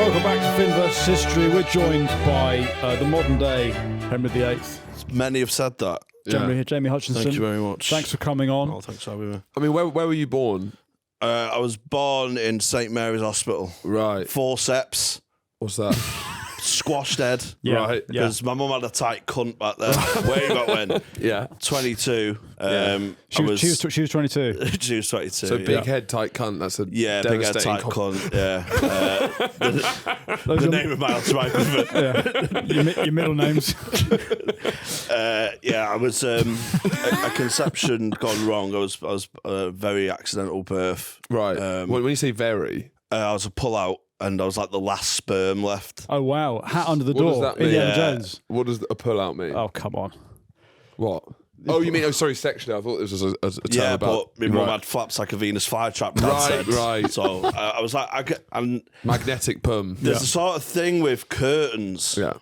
Welcome back to Finn vs. History. We're joined by the modern day Henry VIII. Many have said that. Jamie Hutchinson. Thank you very much. Thanks for coming on. Oh, thanks for having me. I mean, where were you born? I was born in St Mary's Hospital. Right. Forceps. What's that? Squashed head. Yeah. Right. Because my mum had a tight cunt back then. Way back when. Yeah. 22. She was 22. She was 22. So big head, tight cunt. That's a big head, tight cunt. Yeah. The name of my autobiography. Your middle names. I was a conception gone wrong. I was a very accidental birth. Right. When you say very, I was a pull-out. And I was like the last sperm left. Oh, wow. Hat under the what door. does that mean? Indiana Jones. What does a pull-out mean? Oh, come on. What? Oh, you mean, sexually. I thought this was a term about... but my mum had flaps like a Venus flytrap. Right. So I was like... Magnetic pum. There's a sort of thing with curtains. Yeah.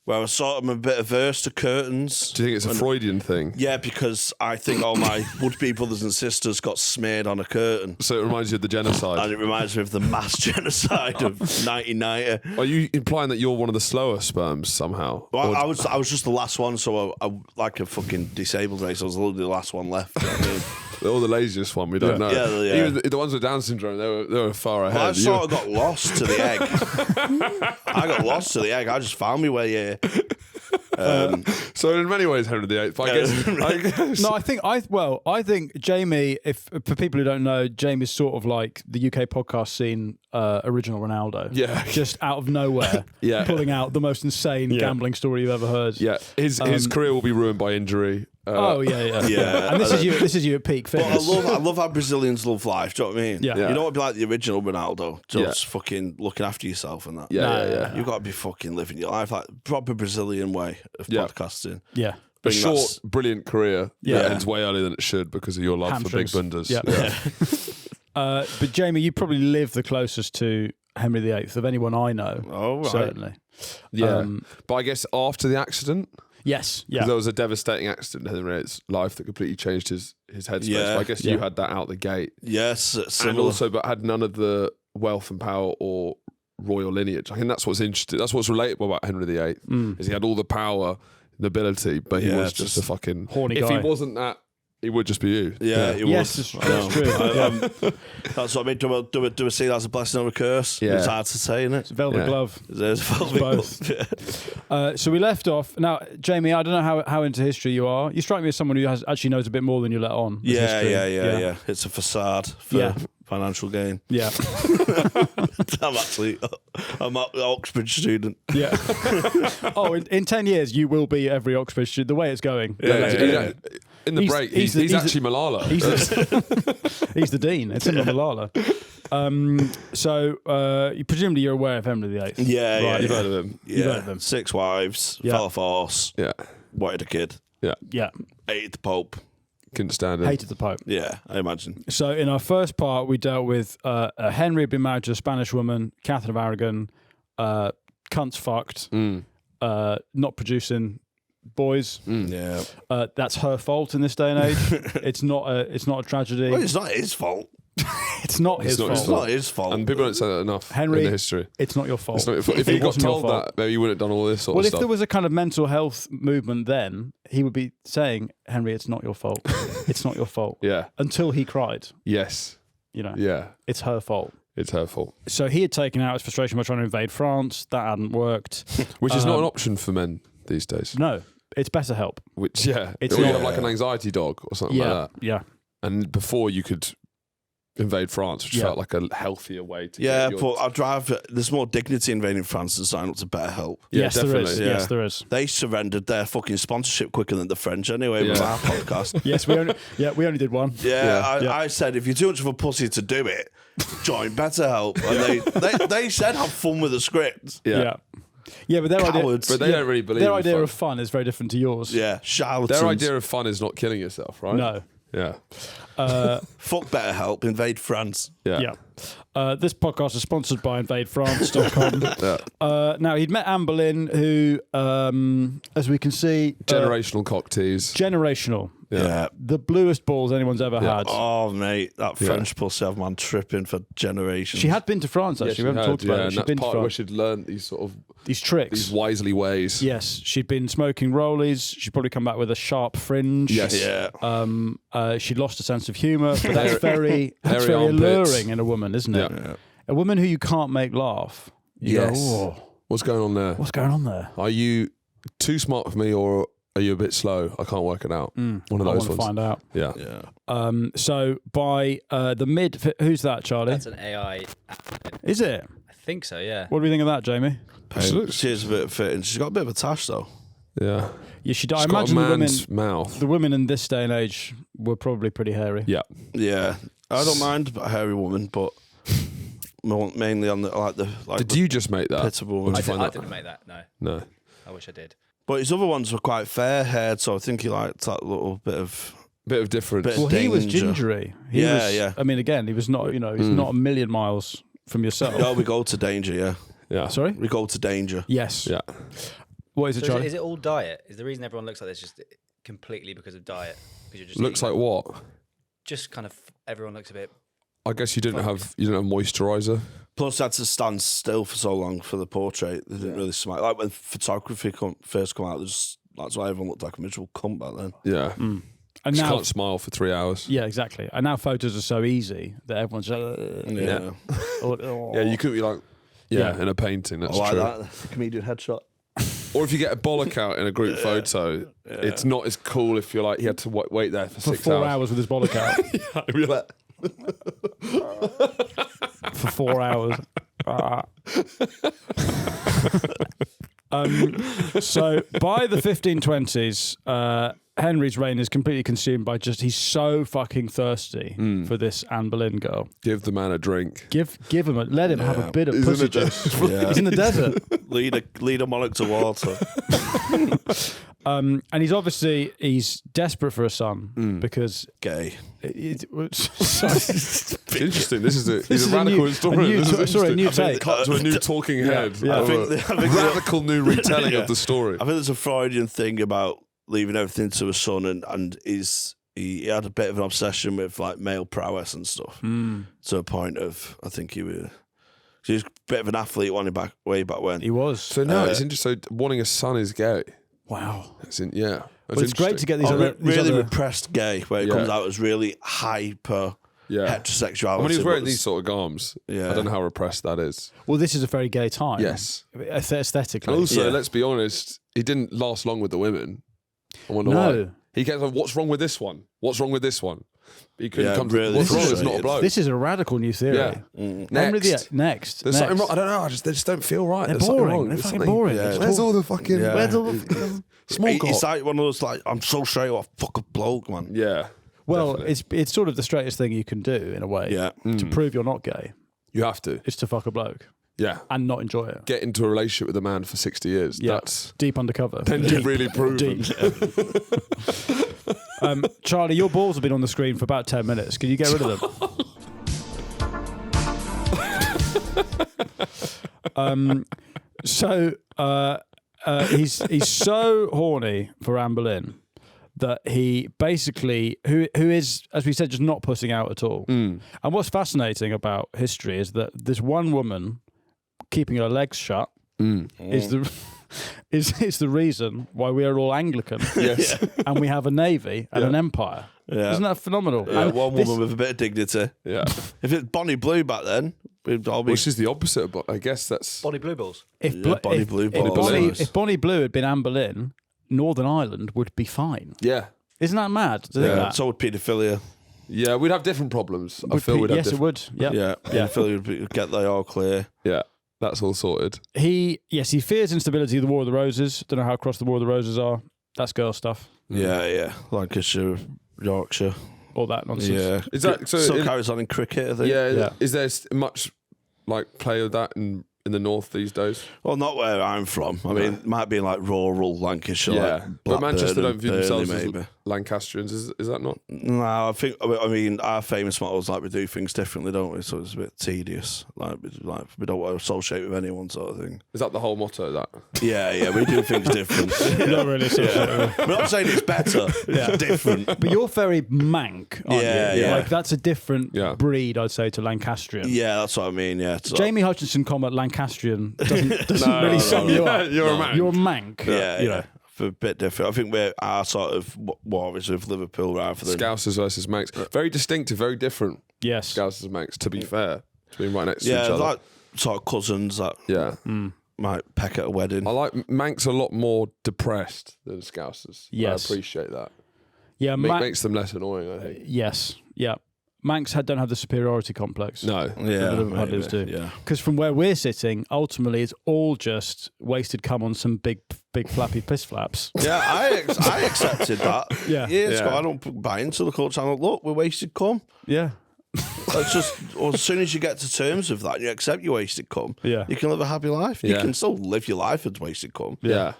Where I'm a bit averse to curtains. Do you think it's a Freudian thing? Yeah, because I think all my would-be brothers and sisters got smeared on a curtain. So it reminds you of the genocide? And it reminds me of the mass genocide of 1990. Are you implying that you're one of the slower sperms somehow? Well, I was just the last one, so I like a fucking disabled race. I was literally the last one left. You know what I mean? They're all the laziest one, we don't know. Yeah. Even the ones with Down syndrome, they were far ahead. Well, I sort of got lost to the egg. I got lost to the egg. I just found my way here. So in many ways, Henry VIII. I guess. No, I think Jamie, for people who don't know, Jamie's sort of like the UK podcast scene original Ronaldo. Yeah. Just out of nowhere, pulling out the most insane gambling story you've ever heard. Yeah, his career will be ruined by injury. Yeah. And this is you at peak fitness. But I love how Brazilians love life. Do you know what I mean? Yeah. You don't want to be like the original Ronaldo, just fucking looking after yourself and that. Yeah. You've got to be fucking living your life like proper Brazilian way of podcasting. Yeah. A short, brilliant career that ends way earlier than it should because of your love Hamstrings. for big bundas. Yeah. But Jamie, you probably live the closest to Henry VIII of anyone I know. Oh, right. Certainly. Yeah. But I guess after the accident... Yes, yeah. There was a devastating accident in Henry VIII's life that completely changed his headspace. Yeah. But I guess you had that out the gate. Yes, and also, but had none of the wealth and power or royal lineage. I think that's what's interesting. That's what's relatable about Henry VIII is he had all the power, nobility, but he was just a fucking horny guy. If he wasn't that, he would just be you. Yeah, he yes, was. that's true. That's what I mean. Do we see that as a blessing or a curse? Yeah. It's hard to say, isn't it? Velvet glove. There's velvet glove. So we left off. Now, Jamie, I don't know how into history you are. You strike me as someone who actually knows a bit more than you let on. Yeah. It's a facade for financial gain. Yeah. I'm an Oxbridge student. Yeah. In 10 years, you will be every Oxbridge student. The way it's going. Yeah. In the break, he's actually Malala. He's the dean. It's him and Malala. Presumably you're aware of Henry VIII. Yeah, You've heard of him. Yeah. You've heard of him. 6 wives, fell off a horse. Yeah. Wanted a kid. Yeah. Hated the Pope. Couldn't stand him. Hated the Pope. Yeah, I imagine. So in our first part, we dealt with Henry had been married to a Spanish woman, Catherine of Aragon, cunts fucked, not producing boys. Yeah. That's her fault in this day and age. It's not a tragedy. Well, it's not his fault. It's not his fault. It's not his fault. And people don't say that enough Henry, in the history. It's not your fault. It's not your fault. If he got told that, maybe he wouldn't have done all this sort of stuff. Well, if there was a kind of mental health movement then, he would be saying, Henry, it's not your fault. It's not your fault. Yeah. Until he cried. Yes. Yeah. It's her fault. It's her fault. So he had taken out his frustration by trying to invade France. That hadn't worked. Which is not an option for men these days. No. It's better help. Which, you have like an anxiety dog or something like that. Yeah. And before you could invade France, which felt like a healthier way to get but I'd rather there's more dignity invading France than signing up to better help. Yes, definitely. There is. Yes, there is. They surrendered their fucking sponsorship quicker than the French anyway with our podcast. Yes, we only did one. I said if you're too much of a pussy to do it, join BetterHelp. And they said have fun with the script. Yeah, but their Cowards. idea, but they don't really believe their in idea fun. of fun is very different to yours. Yeah, charlatans. Their idea of fun is not killing yourself, right? No. Yeah. Fuck BetterHelp, invade France. Yeah. This podcast is sponsored by InvadeFrance.com. Now, he'd met Anne Boleyn, who, as we can see... Generational cocktease. Generational. Yeah. The bluest balls anyone's ever had. Oh, mate, that French pussy have man tripping for generations. She had been to France, actually. We haven't talked about it. She'd been to part where France. she'd learned these sort of These tricks. these wisely ways. Yes, she'd been smoking rollies. She'd probably come back with a sharp fringe. Yes. Yeah. She'd lost a sense of humour, but that's very Hairy armpits. alluring in a woman, isn't it? Yeah. A woman who you can't make laugh. You Yes. go, "Oh, What's going on there? what's going on there? Are you too smart for me, or are you a bit slow? I can't work it out. One of I those want to ones. find out. Yeah. Yeah. So by the mid... Who's that, Charlie? That's an AI. Is it? I think so, yeah. What do we think of that, Jamie? She's a bit fitting. She's got a bit of a tash, though. Yeah. Yeah, I She's got imagine a the women, man's mouth. the women in this day and age were probably pretty hairy. Yeah. Yeah. I don't mind a hairy woman, but mainly on the Did you just make that? pitiable Or woman. did you find I that? didn't make that, no. No. I wish I did. But his other ones were quite fair haired, so I think he liked that little bit of. Bit of difference. Bit- Well, he was Danger. gingery. He Yeah, was, yeah. I mean, again, he was not, he's not a million miles from yourself. Yeah, we go to danger, yeah. Yeah. Sorry? We go to danger. Yes. Yeah. What is it, So Charlie? is it all diet? Is the reason everyone looks like this just completely because of diet? Because you're just Looks like eating- what? just kind of everyone looks a bit. I guess you didn't have moisturizer. Plus, had to stand still for so long for the portrait. They didn't really smile. Like when photography first come out, that's why everyone looked like a miserable cunt back then. Yeah. And Just now, can't smile for 3 hours. yeah, exactly. And now photos are so easy that everyone's just, Yeah. Yeah, you could be like, Yeah. in a painting. That's I like true. that. The comedian headshot. Or if you get a bollock out in a group photo, it's not as cool if you're like, he had to wait there for 6 4 hours with his bollock out. You're like, For 4 hours. So by the 1520s, Henry's reign is completely consumed by he's so fucking thirsty for this Anne Boleyn girl. give the man a drink. Give him let him have a bit of He's in pussy the juice. Yeah. He's in the desert. Lead a monarch to water. And he's desperate for a son because Gay. it's It's interesting. He's This a is a radical new- historian. a new- This is sorry, a new interesting. take. Cut to a new talking head. yeah. of I think the- radical new retelling of the story. I think there's a Freudian thing about leaving everything to a son, and he had a bit of an obsession with like male prowess and stuff to a point of I think he was a bit of an athlete way back when. He was. So no, it's interesting. So wanting a son is gay. Wow. Yeah. But it's great to get these Oh, other... these really other- repressed gay, where it Yeah. comes out as really hyper heterosexuality. When he was wearing but these sort of garms, Yeah. I don't know how repressed that is. Well, this is a very gay time. Yes. Aesthetically. And also, Yeah. let's be honest, he didn't last long with the women. I wonder No. why. He kept like, what's wrong with this one? What's wrong with this one? He couldn't Yeah, come really to what's wrong? It's not a frustrated. bloke. This is a radical new theory. yeah. Henry Next. Next. There's next. something wrong. I don't know. They just don't feel right. They're There's something boring. wrong. They're There's fucking something- boring. Yeah. Where's all the fucking Yeah. Where's all the... small He's cock? like one of those like I'm so straight off fuck a bloke, man. Yeah. Well, definitely. it's sort of the straightest thing you can do in a way. Yeah. To prove you're not gay You have to. is to fuck a bloke Yeah. and not enjoy it. Get into a relationship with a man for 60 years. Yeah. That's Deep undercover. then you've really proven. Deep. Charlie, your balls have been on the screen for about 10 minutes. Can you get rid of them? He's so horny for Anne Boleyn that he basically, who is, as we said, just not pussing out at all. And what's fascinating about history is that this one woman keeping her legs shut is the reason why we are all Anglican. Yes. And we have a navy and an empire. Yeah. Isn't that phenomenal? Yeah, And one this- woman with a bit of dignity. Yeah. If it's Bonnie Blue back then, we'd all be Which is the opposite, but I guess that's. Body blue balls. If, Yeah, Blo- Bonnie if, Blue if balls. Bonnie, Nice. if Bonnie Blue had been Anne Boleyn, Northern Ireland would be fine. Yeah. Isn't that mad? To think yeah. that? So would paedophilia. Yeah, we'd have different problems. I Would feel pe- we'd have yes, it different. would. Yep. Yeah. Yeah. Paedophilia would get they all clear. Yeah. That's all sorted. He fears instability of the War of the Roses. Don't know how across the War of the Roses are. That's girl stuff. Yeah, yeah. Lancashire, Yorkshire. All that nonsense. Yeah. Is that so? Still carries on in cricket, I think. Yeah, Yeah. Is there much like play of that in the north these days? Well, not where I'm from. I mean, it might be in like rural Lancashire. Yeah. like But Manchester Blackburn don't and view Burnley, themselves as maybe. Lancastrians. Is that not? No, I mean, our famous motto is like we do things differently, don't we? So it's a bit tedious. Like we don't want to associate with anyone, sort of thing. Is that the whole motto? That? Yeah, we do things different. Not really. We're not saying it's better. It's different. But you're very Manc, aren't you? Yeah. Like that's a different Yeah. breed, I'd say, to Lancastrian. Yeah, that's what I mean. Yeah, so, Jamie Hutchinson, Lancastrian doesn't really sum you up. You're a Manc. You're Manc. Yeah, you know. A bit different. I think we're our sort of war is with Liverpool rather than Scousers versus Mancs. Very distinctive, very different. Yes. Scousers and Mancs, to be fair. To be right next to each yeah, other. like sort of cousins that might peck at a wedding. I like Mancs a lot more depressed than Scousers. Yes. I appreciate that. Yeah, Makes them less annoying, I think. Yes. Yeah. Mancs don't have the superiority complex. No. Yeah, Liverpoolians do. Yeah. Because from where we're sitting, ultimately, it's all just wasted cum on some big flappy piss flaps. Yeah, I accepted that. Yeah. Years ago, I don't buy into the culture. I'm like, look, we're wasted cum. Yeah. It's just, well, as soon as you get to terms with that and you accept your wasted cum, Yeah. you can live a happy life. You Yeah. can still live your life as wasted cum. Yeah.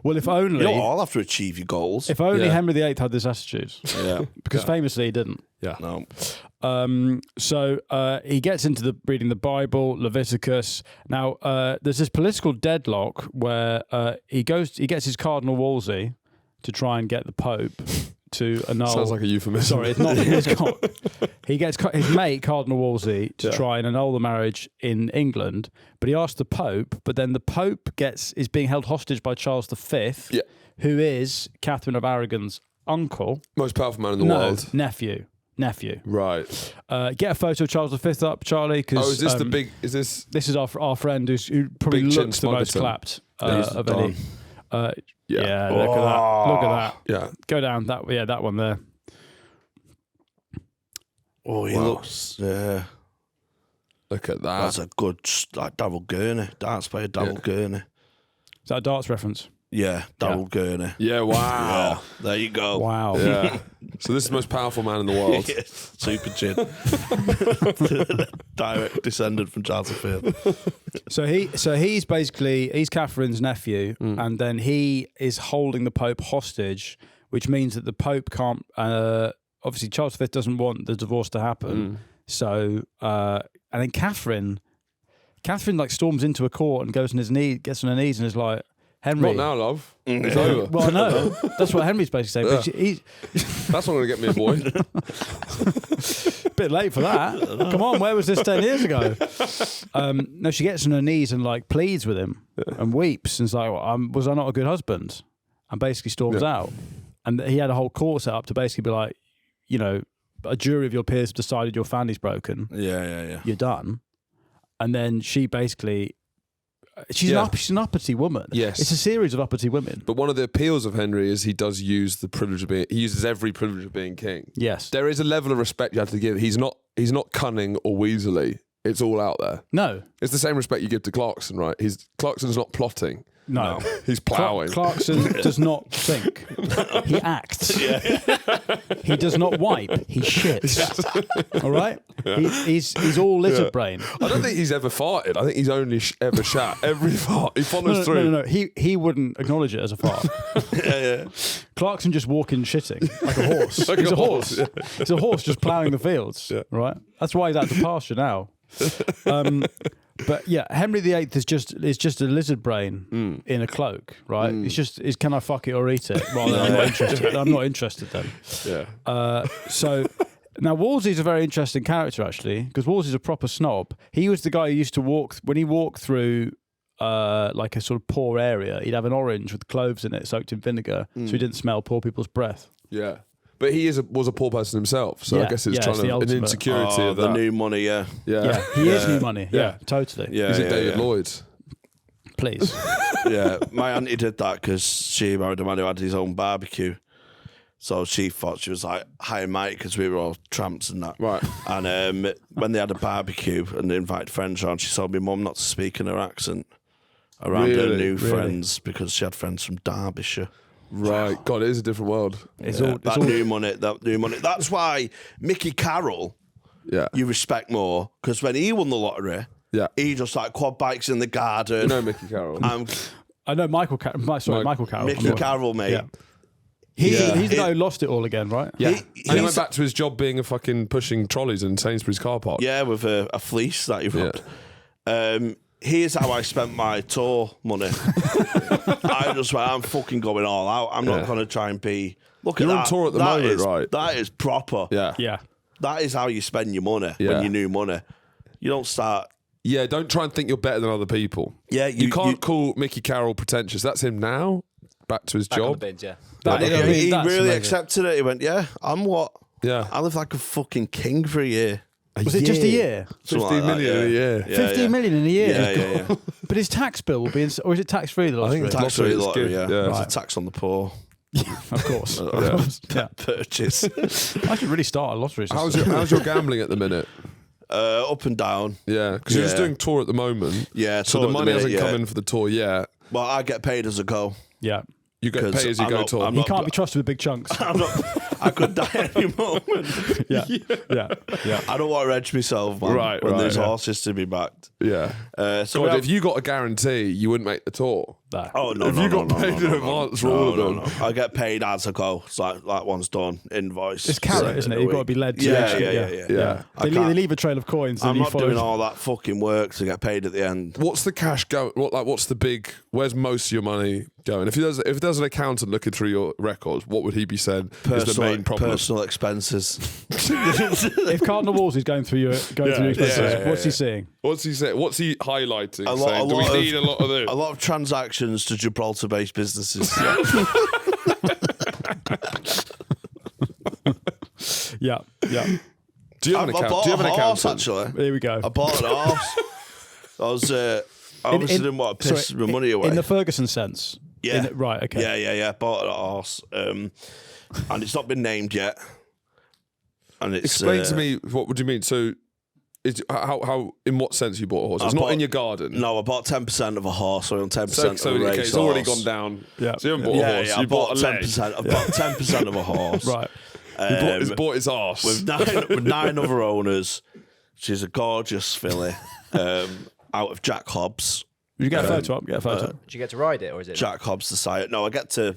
Well, if only You don't all have to achieve your goals. if only Yeah. Henry VIII had this attitude, Yeah. because famously he didn't. Yeah. No. So he gets into reading the Bible, Leviticus. Now there's this political deadlock where he gets his Cardinal Wolsey to try and get the Pope to annul. Sounds like a euphemism. Sorry, it's not. He gets his mate Cardinal Wolsey to try and annul the marriage in England, but he asked the Pope. But then the Pope is being held hostage by Charles V, Yeah. who is Catherine of Aragon's uncle. Most powerful man in the world. Nephew. Right. Get a photo of Charles V up, Charlie. Cause, Is this the big? Is this? This is our friend who probably Big chin looks the most Smuggerton. clapped He's of Don. any. Yeah. Yeah, look at that. Look at that. Yeah. Go down that. Yeah, that one there. Oh, he looks. Yeah. Look at that. That's a good, like, Darryl Gurney. Darts player Darryl Gurney. Is that a darts reference? Yeah, Darryl Gurney. Yeah. Wow. Yeah, there you go. Wow. Yeah. So this is the most powerful man in the world. Super chin. Direct descendant from Charles V. So he's Catherine's nephew, and then he is holding the Pope hostage, which means that the Pope can't. Obviously, Charles V doesn't want the divorce to happen. So, and then Catherine like storms into a court and gets on her knees and is like, Henry. Not now, love. It's over. Well, no, that's what Henry's basically saying. But he's That's not going to get me a boy. a bit late for that. Come on, where was this 10 years ago? No, she gets on her knees and like pleads with him and weeps and is like, was I not a good husband? And basically storms out. And he had a whole court set up to basically be like, you know, a jury of your peers have decided your family's broken. Yeah. You're done. And then she basically... She's an uppity woman. Yes. It's a series of uppity women. But one of the appeals of Henry is he does use the privilege of being. He uses every privilege of being king. Yes. There is a level of respect you have to give. He's not cunning or weaselly. It's all out there. No. It's the same respect you give to Clarkson, right? Clarkson's not plotting. No. He's ploughing. Clarkson does not think. He acts. He does not wipe. He shits. All right? He's all lizard brain. I don't think he's ever farted. I think he's only ever shat. Every fart. He follows through. No. He wouldn't acknowledge it as a fart. Yeah. Clarkson just walking shitting like a horse. Like He's a a horse. horse, He's a horse just ploughing the fields. Right? That's why he's out to pasture now. But yeah, Henry VIII is just a lizard brain in a cloak, right? It's just can I fuck it or eat it? Rather than I'm not interested. I'm not interested then. Yeah. So now Wolsey's a very interesting character actually, because Wolsey's a proper snob. He was the guy who used to walk through like a sort of poor area. He'd have an orange with cloves in it, soaked in vinegar, so he didn't smell poor people's breath. Yeah. But he was a poor person himself, so I guess it's it's trying the to an ultimate. insecurity of the that. new money, yeah. Yeah, he is new money. Yeah, totally. Yeah, He's yeah, at David yeah. Lloyd's. Please. Yeah, my auntie did that because she married a man who had his own barbecue. So she thought she was like high and mighty because we were all tramps and that. Right. And when they had a barbecue and they invited friends around, she told my mum not to speak in her accent around her Really? new friends because she had friends from Derbyshire. Right. God, it is a different world. It's Yeah, all, that new money. That's why Mickey Carroll, Yeah. you respect more because when he won the lottery, Yeah. he just like quad bikes in the garden. You know Mickey Carroll. I know Michael Carroll. Michael Carroll. Mickey Carroll, mate. Yeah. He's the guy who lost it all again, right? Yeah. And he went back to his job being a fucking pushing trolleys in Sainsbury's car park. Yeah, with a fleece that he robbed. Here's how I spent my tour money. I just went, I'm fucking going all out. I'm not going to try and be... Look You're at on that. tour at the That moment, is- right? That is proper. Yeah. Yeah. That is how you spend your money when you new money. You don't start... Yeah, don't try and think you're better than other people. Yeah, you can't call Mickey Carroll pretentious. That's him now, back to his Back on the job. bins, yeah. He that's really amazing. accepted it. He went, yeah, I'm what? Yeah. I live like a fucking king for a year. Was it just a year? 15 million a year. Yeah, 15 million in a year? Yeah. But his tax bill will be... Or is it tax-free, the lottery? think it's Tax free Lottery is lottery, good, yeah. yeah. It's a Right. tax on the poor. Of course. Yeah. Purchase. I should really start a lottery system. How's your gambling at the minute? Up and down. Yeah, because you're just Yeah. doing tour at the moment. Yeah, So tour the at the money minute, hasn't come yeah. in for the tour yet. Well, I get paid as I go. Yeah. You get 'Cause pay as you I'm go not- tour. I'm He not- can't be trusted with big chunks. I could die any moment. Yeah. I don't want to edge myself, man. Right, when right, there's yeah. horses to be backed. Yeah. So God, we have- if you got a guarantee, you wouldn't make the tour. No. Oh no! if no, you no, got no, paid no, in no, advance no, for all of no, them. no. I get paid as I go. It's like one's done, invoice. It's carrot, isn't it? You've got to be led to Yeah, actually- yeah. They leave a trail of coins. And I'm you not follow doing all that fucking work to get paid at the end. What's the cash go? What's the big? Where's most of your money going? If there's an accountant looking through your records, what would he be saying is the main problem? Personal expenses. If Cardinal Wolsey's going through your expenses, yeah. what's he seeing? What's he saying? What's he highlighting? A lot- saying, a do we lot of- need a lot of this? A lot of transactions to Gibraltar-based businesses. Yeah. Do you have an I account? bought Do you have a an horse, accountant? actually. Here we go. I bought an horse. I was... I obviously didn't want to piss my money away. In the Ferguson sense? Yeah. Right, okay. Yeah. Bought a horse. And it's not been named yet. And it's... Explain to me, what would you mean? So, how in what sense you bought a horse? It's not in your garden. No, I bought 10% of a horse. So I own 10% So of a race it's already horse. gone down. Yeah. So you haven't bought a horse. Yeah, I You bought a leg. 10%. I bought 10% of a horse. Right. He's bought his arse. With nine other owners. She's a gorgeous filly. Out of Jack Hobbs. You get a photo up? Get a photo. Do you get to ride it, or is it? Jack Hobbs the sire. No, I get to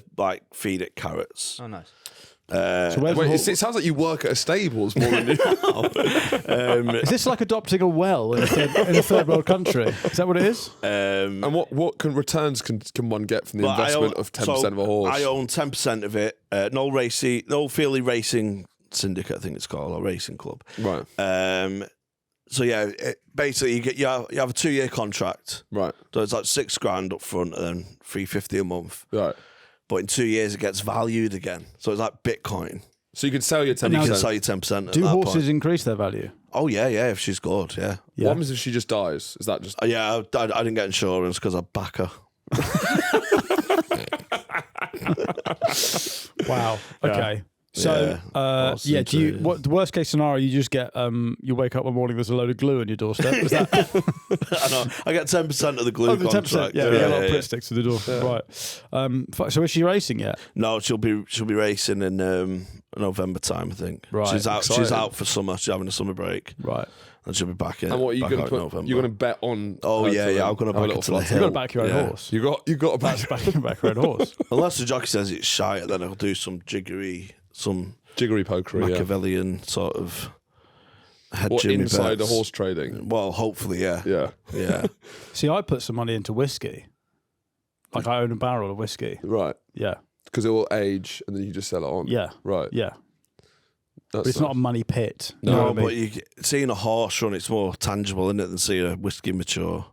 feed it carrots. Oh, nice. So where's the Wait, horse? it sounds like you work at a stables more than you. Is this like adopting a well in a third world country? Is that what it is? And what returns can one get from the investment of 10% of a horse? I own 10% of it. No Feely Racing Syndicate, I think it's called, or Racing Club. Right. So yeah, basically you have a 2-year contract. Right. So it's like $6,000 up front and then $350 a month. Right. But in 2 years it gets valued again. So it's like Bitcoin. So you can sell your 10%. You can sell your 10%. Do at that horses point. increase their value? Oh yeah, if she's good, yeah. What happens if she just dies? Is that just... Yeah, I didn't get insurance because I back her. Wow. Okay. So, Awesome do you? too. What the worst case scenario? You just get you wake up one morning, there's a load of glue on your doorstep. Is that I know. I get 10% of the glue oh, the 10%? contract. Yeah, a lot of Pritt sticks to the door. Right. So is she racing yet? No, she'll be racing in November time, I think. Right. She's out. Exciting. She's out for summer. She's having a summer break, Right. and she'll be back in. And what are you back going out to in put? November. You're going to bet on... Oh her yeah, to, I'm going to have a back little it to the flutter. You hill. got to back your own Yeah. horse. You got to back... back your own horse. Unless the jockey says it's shite, then I'll do some jiggery, some Jiggery pokery, yeah. Machiavellian sort of head What, Jimmy inside bets. the horse trading? Well, hopefully, yeah. Yeah. See, I put some money into whiskey. Like I own a barrel of whiskey. Right. Yeah. Because it will age and then you just sell it on. Yeah. Right. Yeah. That's But it's not a money pit. You know No, what I but mean? seeing a horse run, it's more tangible, isn't it, than seeing a whiskey mature.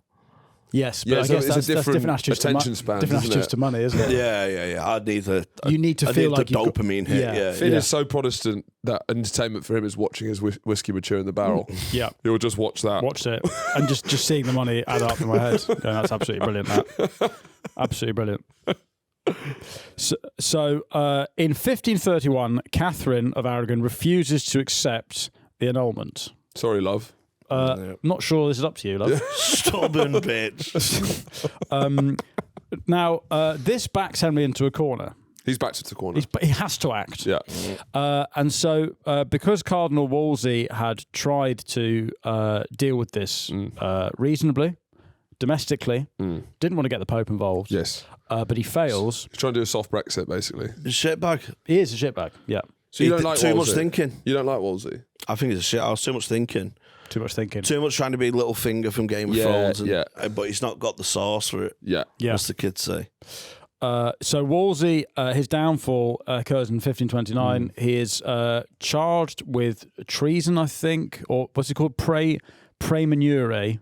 Yes, but Yeah, I so guess it's a that's different attitudes attention to span, different isn't attitudes it? to money, isn't it? Yeah. I need You need to I feel need like the you've got- dopamine hit. Yeah. Yeah. Finn Yeah. is so Protestant that entertainment for him is watching his whiskey mature in the barrel. Yeah. He'll just watch that. Watched it and just seeing the money add up in my head. Going, that's absolutely brilliant, Matt. Absolutely brilliant. So in 1531, Catherine of Aragon refuses to accept the annulment. Sorry, love. Not sure this is up to you, love. Stubborn bitch. Now, this backs Henry into a corner. He's back to the corner. But he has to act. Yeah. And so, because Cardinal Wolsey had tried to deal with this reasonably, domestically. Didn't want to get the Pope involved. Yes. But he fails. He's trying to do a soft Brexit, basically. Shitbag. He is a shitbag. Yeah. So you don't like too Wolsey? much thinking. You don't like Wolsey? I think he's a shit house. Too much thinking. Too much thinking. Too much trying to be Littlefinger from Game of Thrones. But he's not got the sauce for it. Yeah. As the kids say. So Wolsey, his downfall occurs in 1529. He is charged with treason, I think, or what's it called? Praemunire,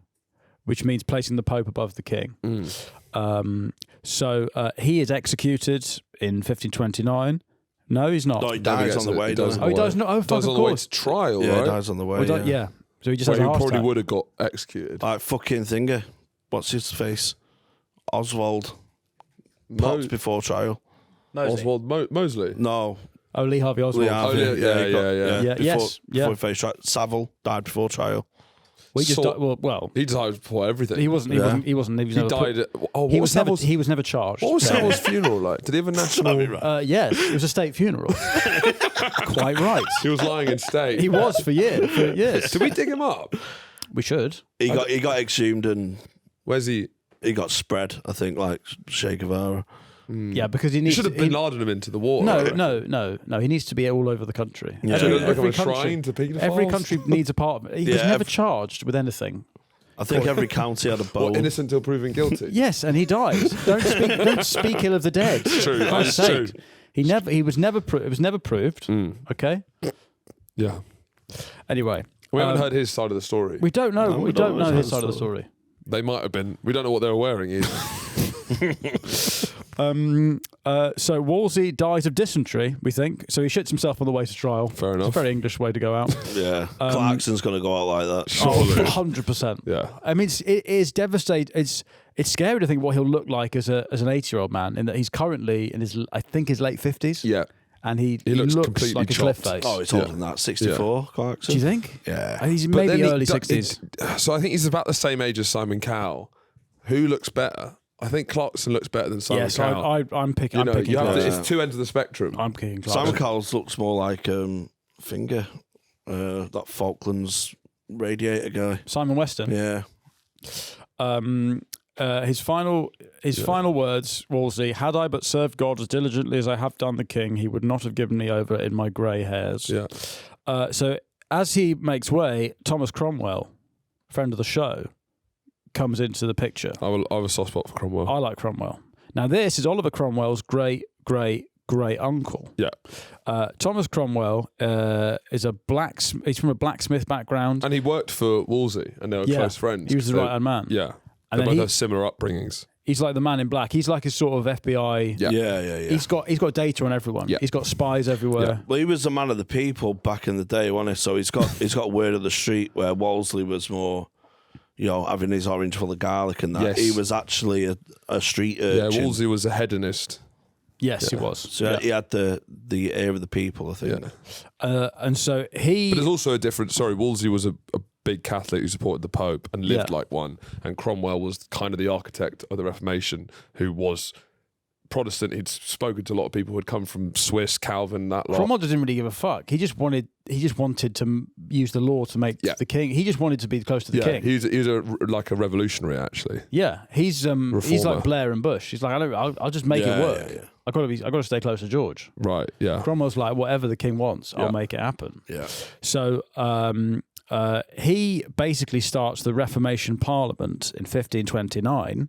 which means placing the Pope above the king. So he is executed in 1529. No, he's not. No, he dies on the way. He dies not. Oh, fuck, dies of on the way course. to trial, Yeah, right? he dies on the way. Yeah. So he just Where has he a heart probably attack. would have got executed. Like fucking thinger. What's his face? Oswald. Pops before trial. Mosley. Oswald Mosley. No. Oh, Lee Harvey Oswald. Lee Harvey. yeah. Yeah, Before, yes, yeah. Before he faced trial. Savile died before trial. We just Sort- well, He died before everything. he wasn't. He wasn't. He wasn't. He was He never died. he was never. He was never charged. What was Savile's funeral like? Did he have a national? Yes, it was a state funeral. Quite right. He was lying in state. He was for years. Did we dig him up? We should. He got exhumed and Where's he? he got spread, I think, like Che Guevara. Yeah, because he You needs. should have Bin Laden him into the water. No. He needs to be all over the country. Yeah. Should have become a country- shrine to paedophiles. Every country needs a part of it. He was Yeah, never charged with anything. I think every county had a bowl. What, innocent until proven guilty. Yes, and he dies. Don't speak ill of the dead. True, For that's Christ's true. sake. It was never proved. Okay. Yeah. Anyway, We haven't heard his side of the story. we don't know. No, we we don't don't know know his his side of the story. They might have been. We don't know what they were wearing either. So Wolsey dies of dysentery, we think. So he shits himself on the way to trial. Fair It's a enough. very English way to go out. Yeah. Clarkson's going to go out like that. Oh, 100%. Yeah. I mean, it is devastating. It's scary to think what he'll look like as an 80-year-old man, in that he's currently in his late 50s. Yeah. And he looks looks completely like a cliff chopped. face. Oh, it's older than that. 64, Clarkson. Do you think? Yeah. He's But then maybe he early do- 60s. So I think he's about the same age as Simon Cowell. Who looks better? I think Clarkson looks better than Simon Yes, Cowell. I'm picking. You I'm know, picking. you have to, Clarkson. it's two ends of the spectrum. I'm picking Clarkson. Simon Cowell's looks more like Finger, that Falklands radiator guy. Simon Weston. Yeah. His final words, Wolsey: "Had I but served God as diligently as I have done the king, he would not have given me over in my grey hairs." Yeah. So as he makes way, Thomas Cromwell, friend of the show, comes into the picture. I have a soft spot for Cromwell. I like Cromwell. Now this is Oliver Cromwell's great uncle. Yeah. Thomas Cromwell is he's from a blacksmith background. And he worked for Wolsey, and they were close friends. He was the right-hand man. Yeah. And They then both have similar upbringings. he's like the man in black. He's like a sort of FBI. Yeah. Yeah. He's got data on everyone. Yeah. He's got spies everywhere. Yeah. Well, he was a man of the people back in the day, wasn't he? So he's got word of the street, where Wolsey was more, having his orange full of garlic and that. Yes. He was actually a street Yeah, urchin. Wolsey was a hedonist. Yes, he was. So he had the ear of the people, I think. Yeah. And so But there's he. also a different. Sorry, Wolsey was a big Catholic who supported the Pope and lived Yeah. like one. And Cromwell was kind of the architect of the Reformation, who was Protestant. He'd spoken to a lot of people who had come from Swiss, Calvin, that lot. Cromwell didn't really give a fuck. He just wanted to use the law to make the king. He just wanted to be close to the king. he was like a revolutionary, actually. Yeah, he's like Blair and Bush. He's like, I'll just make it work. Yeah. I got to stay close to George. Right, yeah. Cromwell's like, whatever the king wants, Yeah. I'll make it happen. Yeah. So he basically starts the Reformation Parliament in 1529,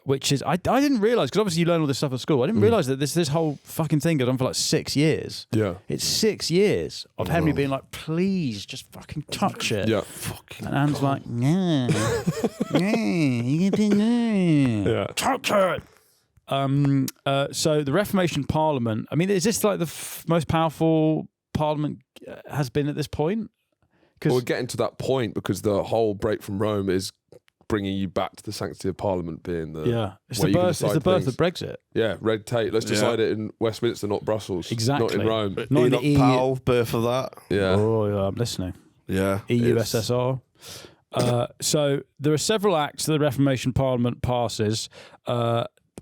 which is I didn't realise, because obviously you learn all this stuff at school. I didn't realise that this whole fucking thing goes on for like 6 years. Yeah. It's 6 years of Henry being like, please just fucking touch it. Yeah. Fucking. And Anne's like, no, you can do no. Yeah. Touch it. So the Reformation Parliament, I mean, is this like the most powerful parliament has been at this point? Well, we're getting to that point because the whole break from Rome is bringing you back to the sanctity of Parliament being the It's where the you can birth. It's decide the birth things. of Brexit. Yeah, red tape. Let's decide it in Westminster, not Brussels. Exactly. Not in Rome. Not in the Enoch EU. Powell, birth of that. Yeah. Oh, yeah, I'm listening. Yeah. EUSSR. So there are several acts that the Reformation Parliament passes.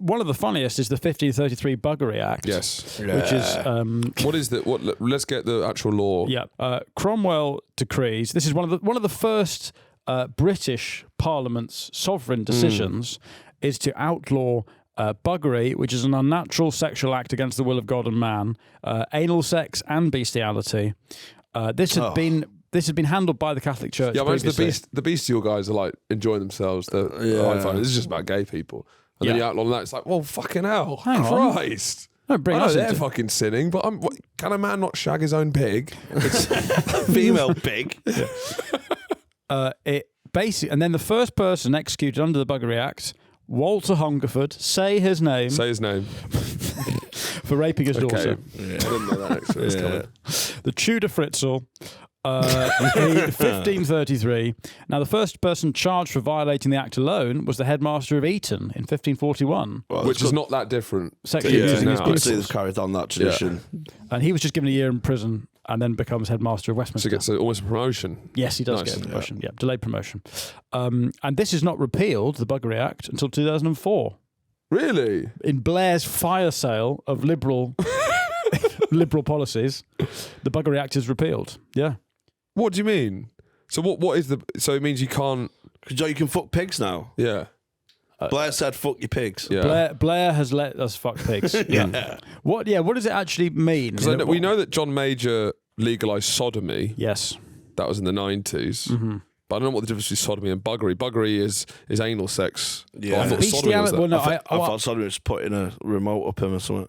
One of the funniest is the 1533 Buggery Act. Yes. Which is What is that? Let's get the actual law. Cromwell decrees. This is one of the first British Parliament's sovereign decisions is to outlaw buggery, which is an unnatural sexual act against the will of God and man, anal sex and bestiality. This had been handled by the Catholic Church. Yeah, I imagine previously. the bestial guys are like enjoying themselves. This is just about gay people. And then you outlaw that. It's like, well, fucking hell. Hang on. Christ. No, bring I know us they're into- fucking sinning, but can a man not shag his own pig? Female pig. It basically, and then the first person executed under the Buggery Act, Walter Hungerford, say his name, Say his name. for raping his daughter. Okay. I didn't know that actually. It's coming. The Tudor Fritzl. In 1533. Now, the first person charged for violating the act alone was the headmaster of Eton in 1541. Well, Which is not that different. Sexually Yeah, abusing his now. I'd say pupils. they've carried on that tradition. And he was just given a year in prison and then becomes headmaster of So Westminster. it gets almost a promotion. Yes, he does Nice. get a promotion. Yeah, delayed promotion. And this is not repealed, the Buggery Act, until 2004. Really? In Blair's fire sale of liberal policies, the Buggery Act is repealed. Yeah. What do you mean? So what is the... So it means you can't... Because you can fuck pigs now. Yeah. Blair said, fuck your pigs. Yeah. Blair has let us fuck pigs. Yeah. What does it actually mean? Because we know that John Major legalised sodomy. Yes. That was in the 90s. Mm-hmm. But I don't know what the difference between sodomy and buggery. Buggery is anal sex. Yeah. But I thought sodomy was Bestiality- that. well, no, I thought somebody was putting a remote up him or something.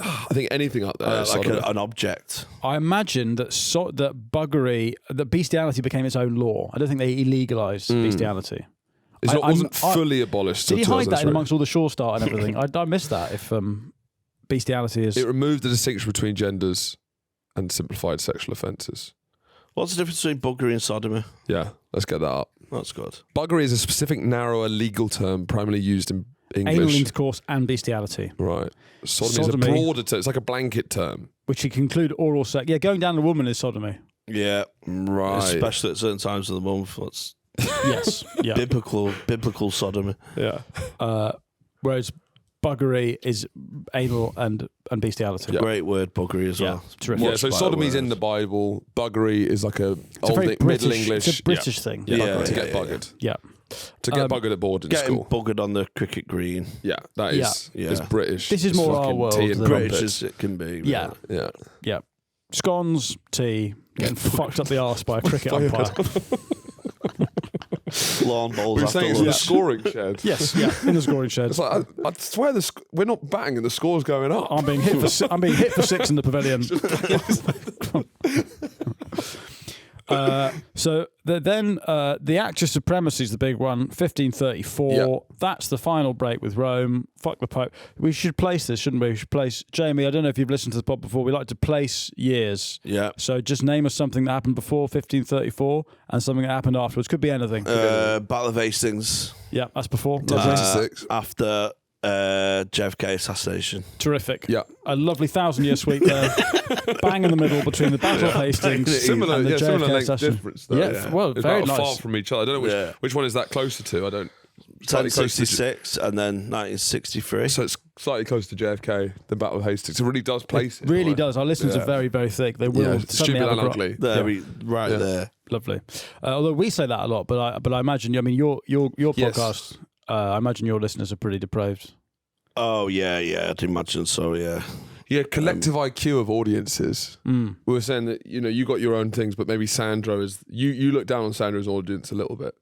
I think anything up there. is Like sodomy. an object. I imagine that that bestiality became its own law. I don't think they illegalised bestiality. It wasn't fully abolished. Did he till hide that in 2003. amongst all the Shore Start and everything? I missed that. If bestiality is It removed the distinction between genders and simplified sexual offences. What's the difference between buggery and sodomy? Yeah, let's get that up. That's good. Buggery is a specific, narrower legal term primarily used in anal English. intercourse and bestiality, Right. Sodomy is Sodomy. a broader term. It's like a blanket term. which can include oral sex. Yeah, going down a woman is sodomy. Yeah. Right. Especially at certain times of the month. That's Yes. Yeah. biblical sodomy. Yeah. Whereas buggery is anal and bestiality. Yeah. Great word, buggery, as Yeah, well. terrific. Yeah, Much so better sodomy's word. in the Bible. Buggery is like a It's a old very British, Middle English. It's a British thing. Yeah, Yeah, to yeah, get yeah. buggered. Yeah. To get buggered at board in Getting school. buggered on the cricket green. Yeah, that is Yeah. it's British. This is It's more our fucking world tea and than- British crumpets. as it can be. Yeah. Yeah. Yeah. Scones, tea, getting fucked up the arse by a cricket umpire. Lawn bowls We're after saying it's in the lunch. scoring shed. Yes, yeah, in the scoring shed. It's like I swear we're not batting and the score's going up. I'm being hit for six in the pavilion. So then the Act of Supremacy is the big one, 1534. Yeah. That's the final break with Rome. Fuck the Pope. We should place this, shouldn't we? We should place Jamie. I don't know if you've listened to the pod before. We like to place years. Yeah. So just name us something that happened before 1534 and something that happened afterwards. Could be anything. Battle of Hastings. Yeah, that's before. Yeah. Lovely. 26. After JFK assassination. Terrific. Yeah. A lovely 1,000-year sweep there. Bang in the middle between the Battle of Hastings Similar, and the JFK similar length assassination. difference. Though. Yeah, well, it's very about nice. far from each other. I don't know which one is that closer to. I don't. Slightly close to- 1066 and then 1963. So it's slightly close to JFK, the Battle of Hastings. It really does place it. Really right? does. Our listeners are very, very thick. They will Yeah, suddenly stupid have and a gro- ugly. There, right there. Lovely. Although we say that a lot, but I imagine. I mean, your Yes. podcast. I imagine your listeners are pretty depraved. Oh, yeah, I'd imagine so, yeah. Yeah, collective IQ of audiences. We were saying that you got your own things, but maybe Sandro is you look down on Sandro's audience a little bit.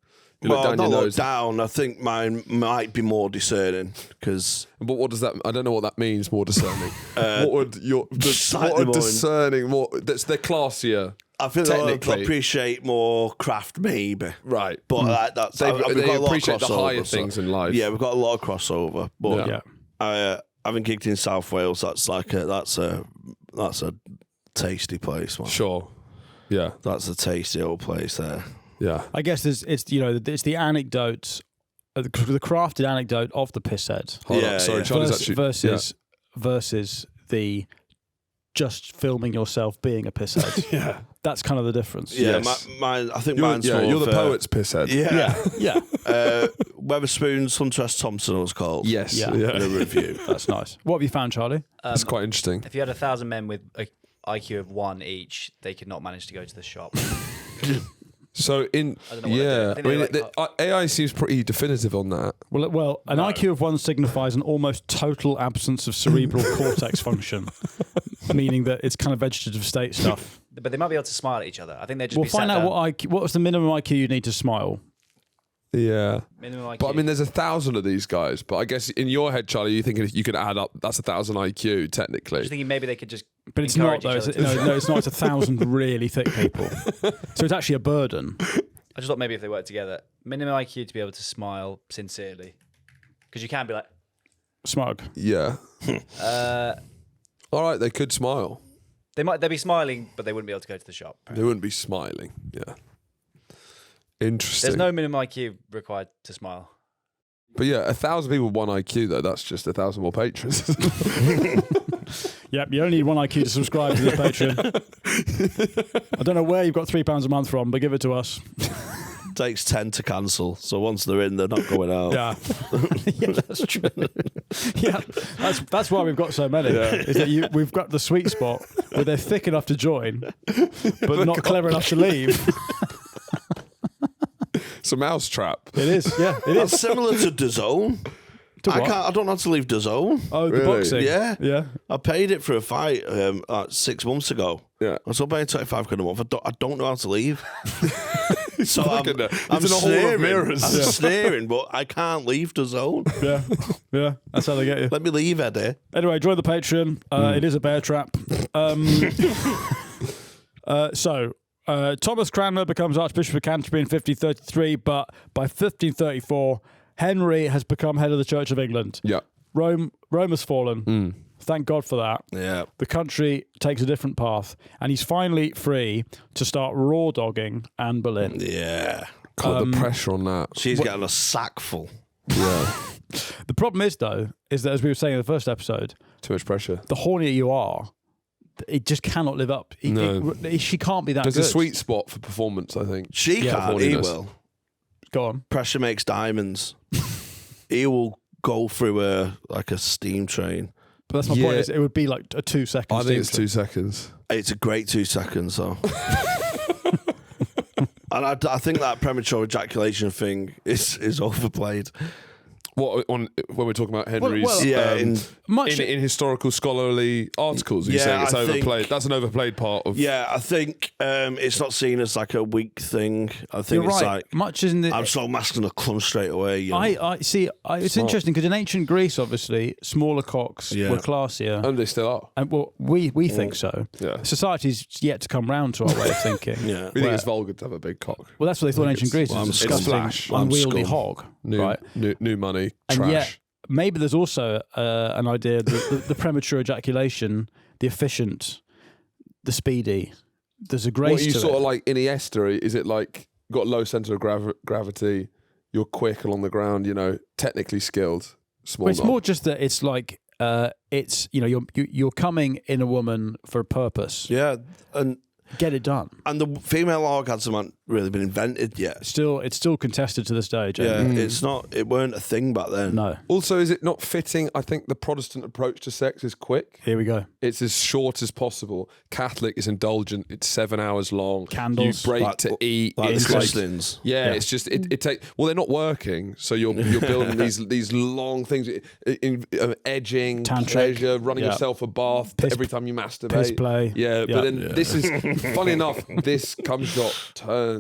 You look Well, down not your look nose. down. I think mine might be more discerning because But what does that? I don't know what that means. More discerning. What would slightly what would more discerning? More they're classier. I feel they'll Technically. appreciate more craft, maybe. Right. But that's They, we've got they a lot of appreciate the crossover, higher so- things in life. Yeah, we've got a lot of crossover. But Yeah. having gigged in South Wales, that's a tasty place, man. Sure. Yeah. That's a tasty old place there. Yeah. I guess it's the anecdote, the crafted anecdote of the pisshead Hold Yeah, on. Sorry, yeah. Charlie's actually versus the just filming yourself being a pisshead. Yeah. That's kind of the difference. Yeah, Yes. mine. I think You're, mine's yeah, more you're of the poet's pisshead. Yeah, Yeah. Weatherspoon's Hunter S. Thompson was called. Yes. Yeah. in a review. That's nice. What have you found, Charlie? That's quite interesting. If you had 1,000 men with a IQ of 1 each, they could not manage to go to the shop. So in I don't know what they're doing. I think they're like- AI seems pretty definitive on that. Well, an IQ of 1 signifies an almost total absence of cerebral cortex function, meaning that it's kind of vegetative state stuff. But they might be able to smile at each other. I think they're just. We'll find out what was the minimum IQ you need to smile. Yeah. Minimum IQ. But I mean, there's 1,000 of these guys. But I guess in your head, Charlie, you think you can add up. That's 1,000 IQ technically. I'm just thinking maybe they could just. But it's not though. encourage each No, other to- it's not. It's 1,000 really thick people. So it's actually a burden. I just thought maybe if they work together, minimum IQ to be able to smile sincerely, because you can be like. Smug. Yeah. All right, they could smile. They'd be smiling, but they wouldn't be able to go to the shop. They wouldn't be smiling. Yeah. Interesting. There's no minimum IQ required to smile. But yeah, 1,000 people with 1 IQ though. That's just 1,000 more patrons. Yep, you only need 1 IQ to subscribe to this Patreon. I don't know where you've got £3 a month from, but give it to us. Takes 10 to cancel, so once they're in, they're not going out. Yeah, yeah, that's true. Yeah, that's why we've got so many. Is that we've got the sweet spot where they're thick enough to join, but not clever enough to leave. It's a mouse trap. It is. Yeah, it That's is. similar to DAZN. I don't have to leave DAZN. Oh, the Really? boxing. Yeah. Yeah. I paid it for a fight 6 months ago. Yeah. I'm still paying £25 a month. I don't know how to leave. So It's in a hall sneering. of mirrors. I'm sneering, but I can't leave DAZN. Yeah. Yeah. That's how they get you. Let me leave, Eddie. Anyway, join the Patreon. It is a bear trap. Thomas Cranmer becomes Archbishop of Canterbury in 1533, but by 1534, Henry has become head of the Church of England. Yeah. Rome has fallen. Thank God for that. Yeah. The country takes a different path, and he's finally free to start raw dogging Anne Boleyn. Yeah. God, the pressure on that. She's getting a sack full. Yeah. The problem is, though, is that as we were saying in the first episode, Too much pressure. the hornier you are, it just cannot live up. No. She can't be that There's good. a sweet spot for performance, I think. She can't. He horniness. will. Go on. Pressure makes diamonds. He will go through a steam train. But that's my point. Is it would be like a 2 second. I think it's 2 seconds. It's a great 2 seconds, though. And I think that premature ejaculation thing is overplayed. What when we're talking about Henry's in historical scholarly articles, you're saying it's overplayed. That's an overplayed part of. Yeah, I think it's not seen as like a weak thing. I think You're it's right. like Much isn't it? I'm so masculine, I clump straight away. You know? I see. It's interesting because in ancient Greece, obviously, smaller cocks were classier, And they still are. and well, we think so. Yeah. Society's yet to come round to our way of thinking. Yeah. We think it's vulgar to have a big cock. Well, that's what they thought in ancient Greece. well, It was a I'm disgusting, splash. I'm unwieldy scum. hog, New, right? new money, And trash. yet, maybe there's also an idea that the premature ejaculation, the efficient, the speedy, there's a grace What are you to sort it. of like Iniesta? Is it like got low centre of gravity? You're quick along the ground. You know, technically skilled. Small. Well, it's knob. more just that it's like it's you're coming in a woman for a purpose. Yeah, and Get it done. the female orgasm hasn't really been invented yet. It's still contested to this day, Jamie. Yeah, it's not. It weren't a thing back then. No. Also, is it not fitting? I think the Protestant approach to sex is quick. Here we go. It's as short as possible. Catholic is indulgent. It's 7 hours long. Candles. You break Like- to eat. Like the It's like- Christians. Yeah, it's just it take. Well, they're not working, so you're building these long things, edging, Tantric. pleasure, running Yeah. yourself a bath Piss- every time you masturbate. piss play. Yeah, Yeah. but then this is funny enough. This cum shot turned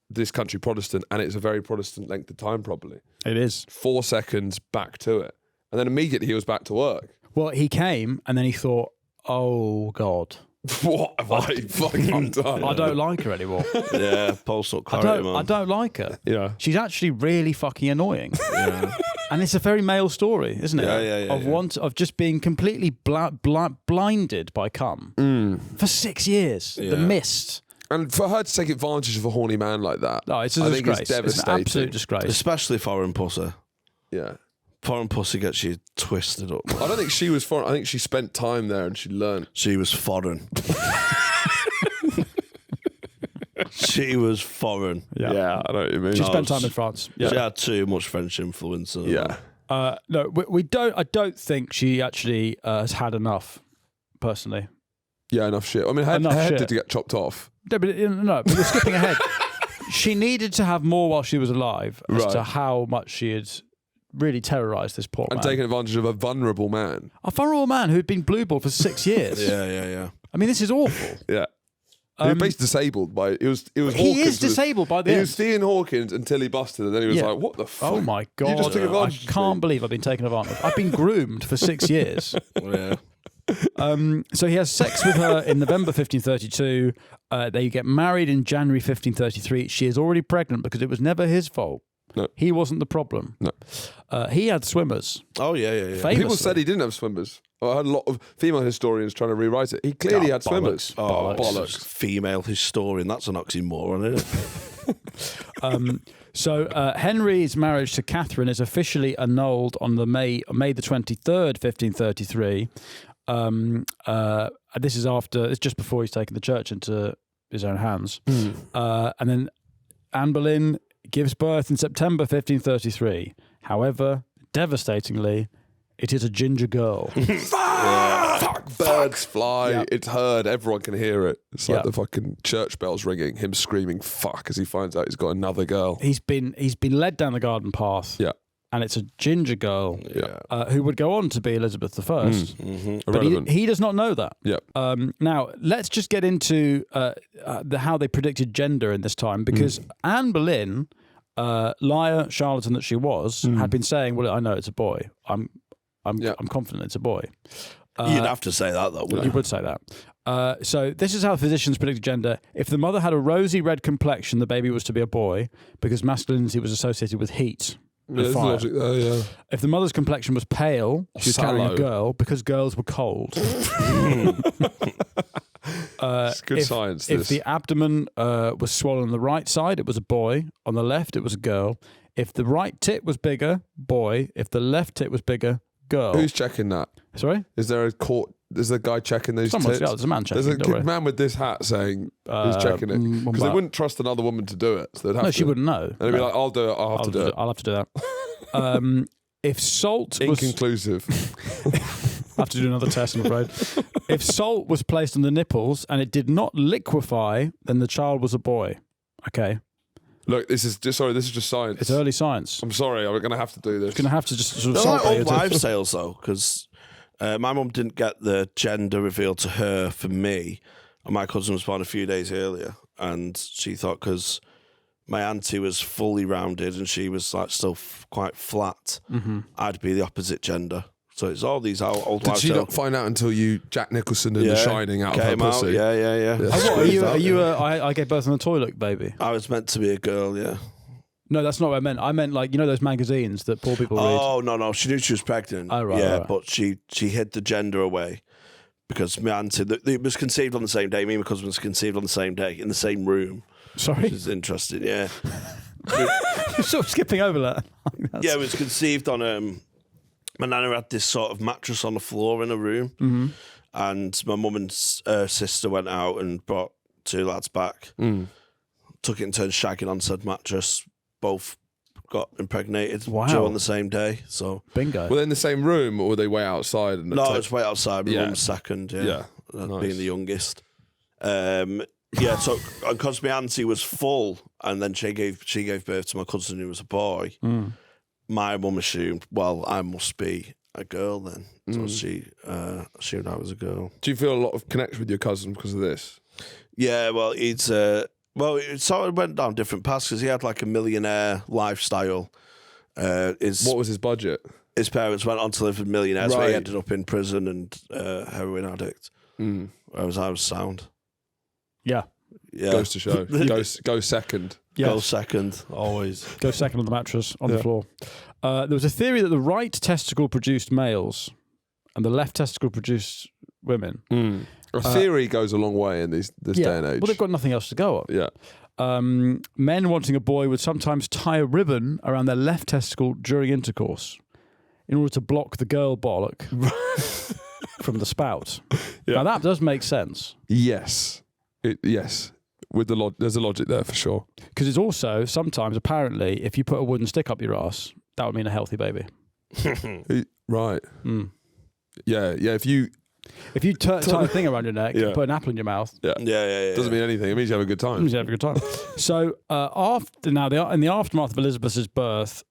this country Protestant, and it's a very Protestant length of time, probably It is. 4 seconds back to it, and then immediately he was back to work. Well, he came and then he thought, "Oh God, What have I fucking done? I don't like her anymore. Yeah, post-up clarity, man. I don't like her. Yeah. She's actually really fucking annoying." Yeah. And it's a very male story, isn't it? Yeah, Of just being completely blinded by cum for 6 years. The Yeah. mist. And for her to take advantage of a horny man like that, No, it's a I disgrace. think it's devastating. an absolute disgrace. Especially foreign pussy. Yeah. Foreign pussy gets you twisted up. I don't think she was foreign. I think she spent time there and she learned. She was foreign. She was foreign. Yeah. I know what you mean. She spent time in France. She had too much French influence. In her. Yeah. No, we don't. I don't think she actually has had enough. Personally, Yeah, enough shit. I mean, her Enough head shit. did get chopped off. No, but you're skipping ahead. She needed to have more while she was alive as to how much she had really terrorised this poor man. And taken advantage of a vulnerable man. A vulnerable man who'd been blueballed for 6 years. Yeah. I mean, this is awful. Yeah. He was basically disabled by it was Hawkins. He is disabled by the He end. was seeing Hawkins until he busted, and then he was like, "What the fuck? Oh my god! You just took advantage I can't believe I've been taken advantage of. I've been groomed for 6 years." Yeah. So he has sex with her in November 1532. They get married in January 1533. She is already pregnant because it was never his fault. No. He wasn't the problem. No. He had swimmers. Oh yeah. Famously. People said he didn't have swimmers. I heard a lot of female historians trying to rewrite it. He clearly had swimmers. Oh, Bollocks. Female historian. That's an oxymoron, isn't it? So Henry's marriage to Catherine is officially annulled on the May the 23rd, 1533. This is after. It's just before he's taken the church into his own hands. And then Anne Boleyn gives birth in September 1533. However, devastatingly, it is a ginger girl. Fuck, birds fly. Yeah. It's heard. Everyone can hear it. It's like Yeah. the fucking church bells ringing. Him screaming "fuck" as he finds out he's got another girl. He's been led down the garden path. Yeah. And it's a ginger girl who would go on to be Elizabeth I. But Irrelevant. he does not know that. Yeah. Now, let's just get into how they predicted gender in this time, because Anne Boleyn, liar, charlatan that she was, had been saying, well, I know it's a boy. I'm confident it's a boy. You'd have to say that, though, wouldn't You would say that. So this is how physicians predicted gender. If the mother had a rosy red complexion, the baby was to be a boy because masculinity was associated with heat. There's fire. logic there, yeah. If the mother's complexion was pale, she was carrying a Sallow. girl because girls were cold. It's good science, If this. the abdomen was swollen on the right side, it was a boy. On the left, it was a girl. If the right tit was bigger, boy. If the left tit was bigger, girl. Who's checking that? Sorry? Is there a court? Is there a guy checking those Someone's, tits? yeah, there's a man checking. There's a don't worry. man with this hat saying who's checking it because they wouldn't trust another woman to do it. So they'd have No, to. she wouldn't know. And they'd be like, "I'll do it. I'll have to do it." I'll have to do that. If salt was... Inconclusive. I have to do another test, I'm afraid. If salt was placed on the nipples and it did not liquefy, then the child was a boy. Okay. Look, this is just science. It's early science. I'm sorry, I'm going to have to do this. Going to have to just sort of They're like salt old bait it. wives' tales, though, because my mum didn't get the gender revealed to her for me, and my cousin was born a few days earlier, and she thought because my auntie was fully rounded and she was like still quite flat, I'd be the opposite gender. So it's all these old Did wives' she tales. not find out until you Jack Nicholson in The Shining out of her came out. pussy? Yeah. Oh, what, are you I gave birth on a toilet baby? I was meant to be a girl, yeah. No, that's not what I meant. I meant like, you know those magazines that poor people read? Oh, no. She knew she was pregnant. Oh, right, yeah, right. but she hid the gender away because my auntie, it was conceived on the same day. Me and my cousin was conceived on the same day in the same room. Sorry? Which is interesting, yeah. You're sort of skipping over that. Yeah, it was conceived on... my nana had this sort of mattress on the floor in her room, and my mum and sister went out and brought two lads back, took it and turned shagging on said mattress. Both got impregnated during the same day. So bingo. Were they in the same room or were they way outside? And no, it's way outside. My Yeah. mum's second, Yeah. being Nice. the youngest. Yeah, so because my auntie was full, and then she gave birth to my cousin who was a boy. My mum assumed, well, I must be a girl then. So she assumed I was a girl. Do you feel a lot of connection with your cousin because of this? Yeah, well, it sort of went down different paths because he had like a millionaire lifestyle. What was his budget? His parents went on to live with millionaires, so he Right. ended up in prison and heroin addict. Whereas I was sound. Yeah. Yeah. Goes to show. Go second. Yes. Go second, always. Go second on the mattress, on the floor. There was a theory that the right testicle produced males and the left testicle produced women. A theory goes a long way in this day and age. Well, they've got nothing else to go on. Yeah. Men wanting a boy would sometimes tie a ribbon around their left testicle during intercourse in order to block the girl bollock from the spout. Yeah. Now, that does make sense. Yes. Yes. With there's a logic there for sure. Because it's also, sometimes, apparently, if you put a wooden stick up your ass, that would mean a healthy baby. Right. Yeah. If you If you tie a thing around your neck and put an apple in your mouth, Yeah. Doesn't mean anything. It means you have a good time. you have a good time. So in the aftermath of Elizabeth's birth,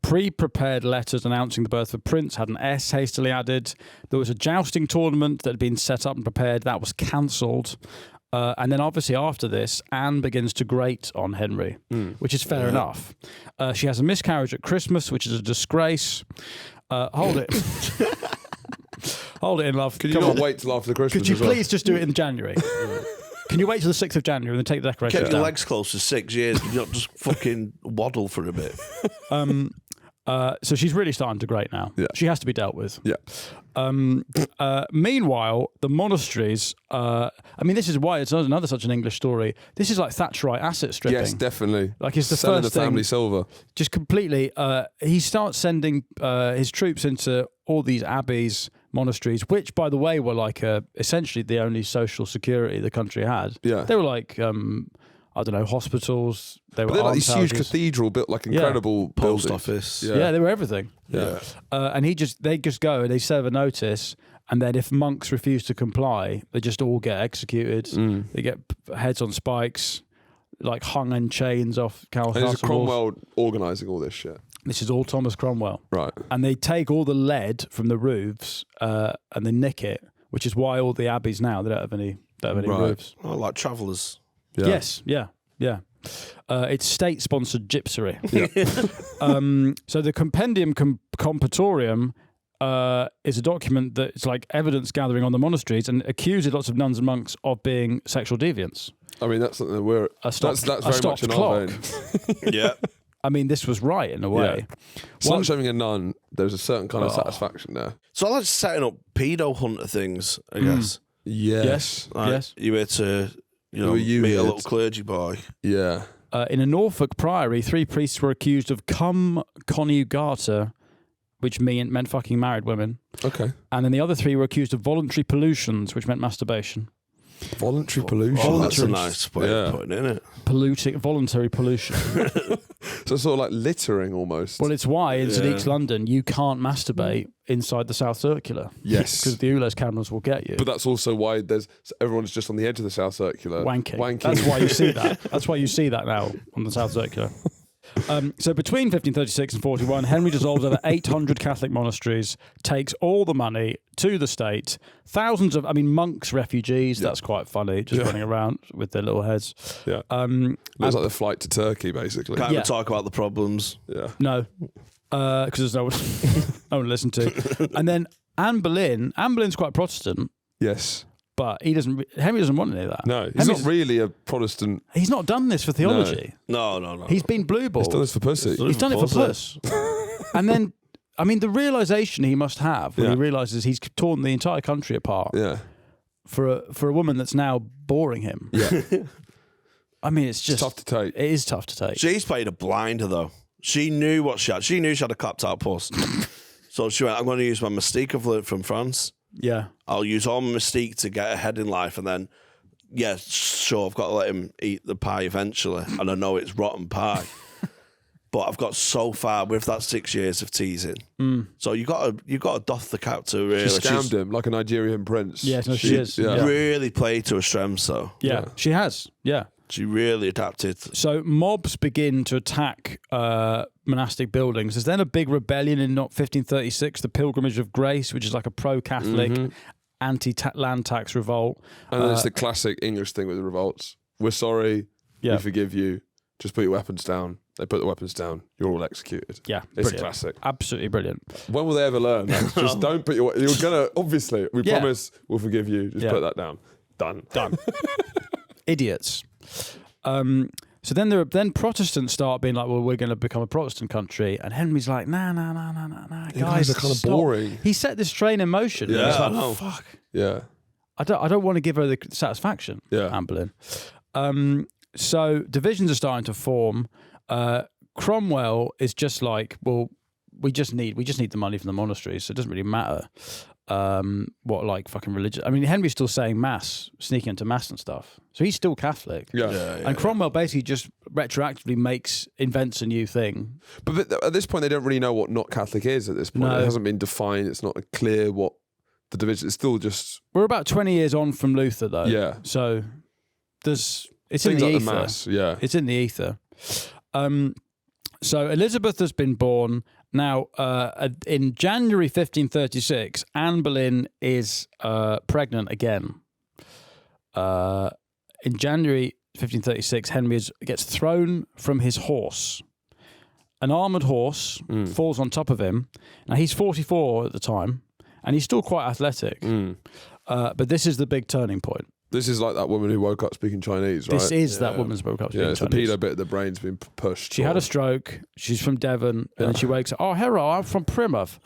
pre-prepared letters announcing the birth of the prince had an S hastily added. There was a jousting tournament that had been set up and prepared. That was cancelled. And then obviously after this, Anne begins to grate on Henry, which is fair enough. She has a miscarriage at Christmas, which is a disgrace. Hold it. Hold it in, love. Could you not wait till after Christmas? Could you as well? please just do it in January? Can you wait till the 6th of January and then take the decorations Kept down? your legs closed for 6 years. Can you not just fucking waddle for a bit? So she's really starting to grate now. Yeah. She has to be dealt with. Yeah. Meanwhile, the monasteries, this is why it's another such an English story. This is like Thatcherite asset stripping. Yes, definitely. Like it's the Selling first the family thing, silver. just completely. He starts sending his troops into all these abbeys, monasteries, which, by the way, were like essentially the only social security the country had. Yeah. They were like, I don't know, hospitals. They were But they're like this huge almshouses. cathedral built like incredible Post buildings. office. Yeah, they were everything. Yeah. And they just go and they serve a notice, and then if monks refuse to comply, they just all get executed. They get heads on spikes, like hung in chains off And castle it's walls. Cromwell organising all this shit. This is all Thomas Cromwell. Right. And they take all the lead from the roofs and they nick it, which is why all the abbeys now, they don't have any Right. roofs. Oh, like travellers. Yeah. Yes, yeah. It's state-sponsored gypsery. So the Compendium Competorium is a document that's like evidence gathering on the monasteries and accuses lots of nuns and monks of being sexual deviants. I mean, that's something that we're... A stopped- that's a very much stopped in clock. our vein. Yeah. I mean, this was right in a way. Slut shaming a nun, there's a certain kind of satisfaction there. So I like setting up pedo hunter things, I guess. Yes. Like, Yes. You were to, Who are you meet a here? little clergy boy. Yeah. In a Norfolk priory, 3 priests were accused of cum coniugata, which meant fucking married women. Okay. And then the other 3 were accused of voluntary pollutions, which meant masturbation. Voluntary pollution. Oh, that's a Voluntary. nice way of putting it, isn't it? Voluntary pollution. So sort of like littering almost. Well, it's why in St. Eeks, London, you can't masturbate inside the South Circular. Yes. Because the ULEZ cameras will get you. But that's also why everyone's just on the edge of the South Circular. Wanking. That's why you see that. That's why you see that now on the South Circular. So between 1536 and 41, Henry dissolves over 800 Catholic monasteries, takes all the money to the state, thousands of, monks, refugees, that's quite funny, just running around with their little heads. Yeah. Looks like the flight to Turkey, basically. Can't even talk about the problems. Yeah. No, because there's no one to listen to. And then Anne Boleyn's quite Protestant, Yes. but Henry doesn't want any of that. No, he's not really a Protestant. He's not done this for theology. No. He's been blueballed. He's done this for pussy. He's done it for puss. And then, the realization he must have when he realizes he's torn the entire country apart Yeah. for a woman that's now boring him. Yeah. It's just tough to take. It is tough to take. She's played a blinder, though. She knew what she had. She knew she had a clapped out puss. So she went, I'm going to use my mystique I've learned from France. Yeah. I'll use all my mystique to get ahead in life, and then, sure, I've got to let him eat the pie eventually, and I know it's rotten pie. But I've got so far with that 6 years of teasing. So you got to doff the cap to really. She scammed him like a Nigerian prince. Yes, no, she is. Yeah. Yeah. Really played to her strengths, though. Yeah, she has. Yeah. She really adapted. So mobs begin to attack monastic buildings. There's then a big rebellion in 1536, the Pilgrimage of Grace, which is like a pro-Catholic, anti-land tax revolt. And then it's the classic English thing with the revolts. We're sorry. Yeah. We forgive you. Just put your weapons down. They put the weapons down. You're all executed. Yeah, It's brilliant. classic. Absolutely brilliant. When will they ever learn that? Just don't put your... You're going to... Obviously, we Yeah. promise we'll forgive you. Just put that down. Done. Idiots. So then Protestants start being like, well, we're going to become a Protestant country, and Henry's like, nah, guys are kinda stop. boring. He set this train in motion. Yeah, He's I like, know. fuck. Yeah. I don't want to give her the satisfaction. Yeah. Anne Boleyn. So divisions are starting to form. Cromwell is just like, well, we just need the money from the monasteries, so it doesn't really matter what like fucking religion. Henry's still saying mass, sneaking into mass and stuff, so he's still Catholic. Yeah. And Cromwell basically just retroactively invents a new thing. But at this point, they don't really know what not Catholic is at this point. No. It hasn't been defined. It's not clear what the division. It's still just We're about 20 years on from Luther, though. Yeah. So it's things in the like ether. the mass. Yeah. It's in the ether. So Elizabeth has been born. Now, in January 1536, Anne Boleyn is pregnant again. In January 1536, Henry gets thrown from his horse. An armoured horse falls on top of him. Now, he's 44 at the time, and he's still quite athletic. But this is the big turning point. This is like that woman who woke up speaking Chinese, right? This is that woman's woke up speaking Yeah, it's the Chinese. pedo bit of the brain's been pushed. She had a stroke. She's from Devon, and then she wakes up. Oh, hello, I'm from Plymouth.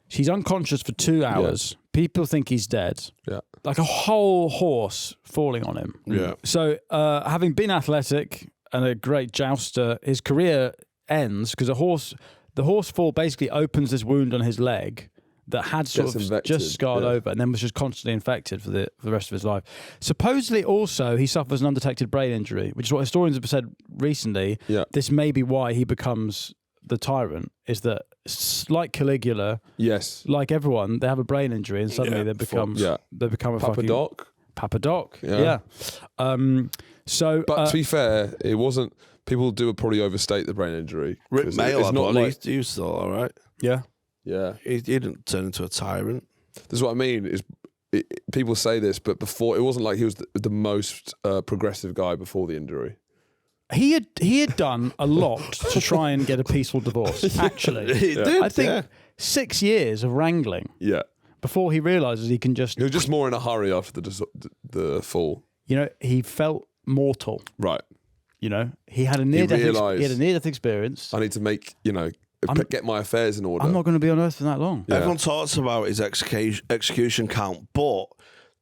She's unconscious for 2 hours. People think he's dead. Yeah. Like a whole horse falling on him. Yeah. So, having been athletic and a great jouster, his career ends because the horse fall basically opens this wound on his leg that had sort Gets of infected, just scarred over and then was just constantly infected for the rest of his life. Supposedly also he suffers an undetected brain injury, which is what historians have said recently. Yeah. This may be why he becomes the tyrant, is that like Caligula, Yes. like everyone, they have a brain injury and suddenly they become a Papa fucking Doc. Papa Doc. Yeah. So But to be fair, it wasn't. People do probably overstate the brain injury. Rick Mail it's had not one. like, He was still all right. yeah. yeah. He didn't turn into a tyrant. This is what I mean. People say this, but before it wasn't like he was the most progressive guy before the injury. He had done a lot to try and get a peaceful divorce. Actually, He did. I think 6 years of wrangling Yeah. before he realises he can just. He was just more in a hurry after the fall. He felt mortal. Right. He had a near-death. realised- He had a near-death experience. I need to make get my affairs in order. I'm not going to be on Earth for that long. Yeah. Everyone talks about his execution count, but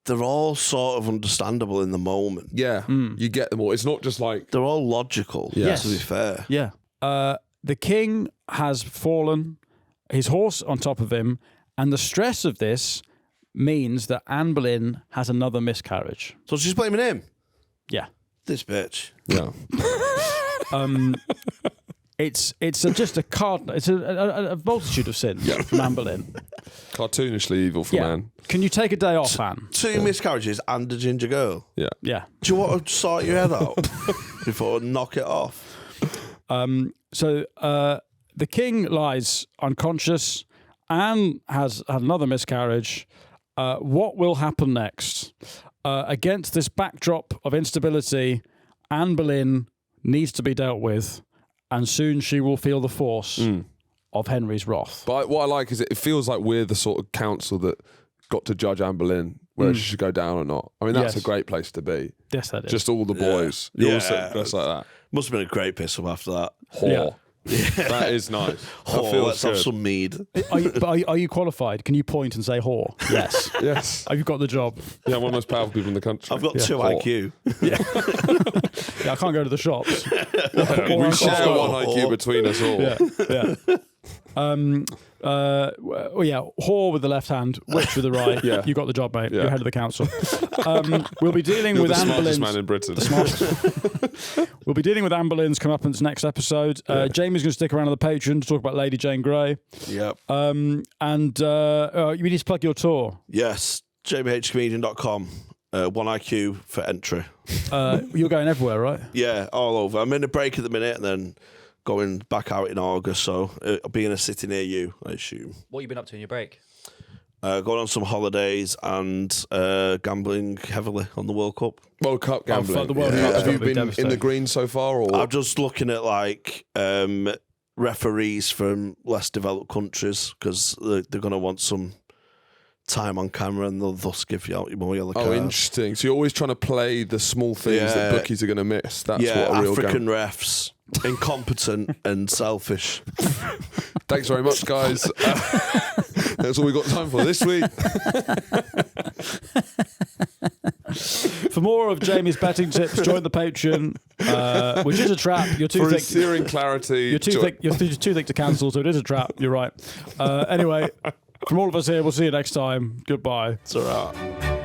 they're all sort of understandable in the moment. Yeah. You get them all. It's not just like They're all logical, Yes. to be fair. Yeah. The king has fallen, his horse on top of him, and the stress of this means that Anne Boleyn has another miscarriage. So she's blaming him. Yeah. This bitch. yeah. It's just a card. It's a multitude of sins from Anne Boleyn. Cartoonishly evil for man. Can you take a day off, Anne? 2 miscarriages and a ginger girl. Yeah. Yeah. Do you want to sort your head out before knock it off? So the king lies unconscious. Anne has had another miscarriage. What will happen next? Against this backdrop of instability, Anne Boleyn needs to be dealt with, and soon she will feel the force of Henry's wrath. But what I like is it feels like we're the sort of council that got to judge Anne Boleyn, whether she should go down or not. I mean, that's Yes. a great place to be. Yes, that is. Just all the boys. You all sit dressed like that. Must have been a great piss up after that. Whore. That is nice. That Oh, feels let's have good. some mead. Are you qualified? Can you point and say whore? Yes. Yes. Have you got the job? Yeah, I'm one of the most powerful people in the country. I've got 2 Whore. IQ. Yeah, I can't go to the shops. We share Whore. one IQ between us all. Whore with the left hand, witch with the right. Yeah. You got the job, mate. Yeah. You're head of the council. We'll be dealing You're with the Anne smartest Boleyn's. man in Britain. We'll be dealing with Anne Boleyn's comeuppance next episode. Jamie's going to stick around on the Patreon to talk about Lady Jane Grey. Yep. You need to plug your tour. Yes. JamieHcomedian.com. 1 IQ for entry. You're going everywhere, right? Yeah, all over. I'm in a break at the minute and then going back out in August, so I'll be in a city near you, I assume. What have you been up to in your break? Going on some holidays and gambling heavily on the World Cup. World Cup gambling. the World Cup's Cup's Have you gotta be been in devastating. the green so far? Or I'm just looking at like referees from less developed countries because they're going to want some time on camera and they'll thus give you out more yellow cards. interesting. So you're always trying to play the small things that bookies are going to miss. That's what a real African game. refs, incompetent and selfish. Thanks very much, guys. That's all we got time for this week. For more of Jamie's betting tips, join the Patreon, which is a trap. You're too For thick. searing clarity. You're too thick. You're too thick to cancel, so it is a trap. You're right. Anyway, from all of us here, we'll see you next time. Goodbye. It's all right.